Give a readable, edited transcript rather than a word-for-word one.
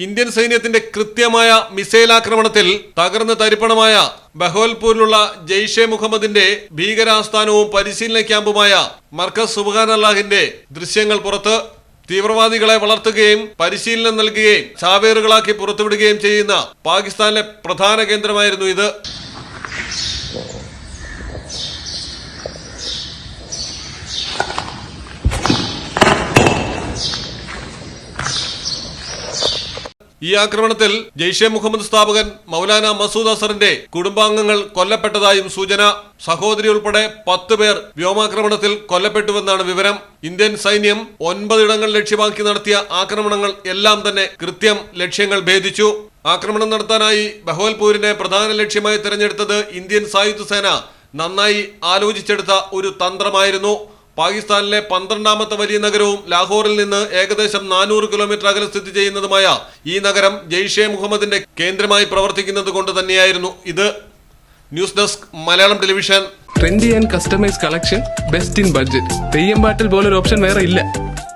Indian സൈന്യത്തിന്റെ കൃത്യമായ missile ആക്രമണത്തിൽ തകർന്ന് തരിപ്പണമായ ബഹവൽപൂരിലുള്ള ജെയ്ഷെ മുഹമ്മദിന്റെ ഭീകരാസ്ഥാനവും പരിശീലന ക്യാമ്പുമായ മർക്കസ് സുബ്ഹാനല്ലാഹിന്റെ ദൃശ്യങ്ങൾ പുറത്ത്. തീവ്രവാദികളെ വളർത്തുകയും പരിശീലനം നൽകുകയും ചാവേറുകളാക്കി പുറത്തുവിടുകയും ചെയ്യുന്ന പാകിസ്ഥാനിലെ പ്രധാന കേന്ദ്രമായിരുന്നു ഇത്. ഈ ആക്രമണത്തിൽ ജെയ്ഷെ മുഹമ്മദ് സ്ഥാപകൻ മൗലാന മസൂദ് അസറിന്റെ കുടുംബാംഗങ്ങൾ കൊല്ലപ്പെട്ടതായും സൂചന. സഹോദരി ഉൾപ്പെടെ 10 പേർ വ്യോമാക്രമണത്തിൽ കൊല്ലപ്പെട്ടുവെന്നാണ് വിവരം. ഇന്ത്യൻ സൈന്യം 9 ഇടങ്ങൾ ലക്ഷ്യമാക്കി നടത്തിയ ആക്രമണങ്ങൾ എല്ലാം തന്നെ കൃത്യം ലക്ഷ്യങ്ങൾ ഭേദിച്ചു. ആക്രമണം നടത്താനായി ബഹവൽപൂരിനെ പ്രധാന ലക്ഷ്യമായി തിരഞ്ഞെടുത്തത് ഇന്ത്യൻ സായുധ സേന നന്നായി ആലോചിച്ചെടുത്ത ഒരു തന്ത്രമായിരുന്നു. പാകിസ്ഥാനിലെ 12ാമത്തെ വലിയ നഗരവും ലാഹോറിൽ നിന്ന് ഏകദേശം 400 കിലോമീറ്റർ അകലെ സ്ഥിതി ചെയ്യുന്നതുമായ ഈ നഗരം ജെയ്ഷെ മുഹമ്മദിന്റെ കേന്ദ്രമായി പ്രവർത്തിക്കുന്നത് കൊണ്ട് തന്നെയായിരുന്നു ഇത്. News desk Malayalam television. Trendy and customise collection, best in budget. Theyyam പാട്ടിൽ പോലൊരു ഓപ്ഷൻ വേറെ ഇല്ല.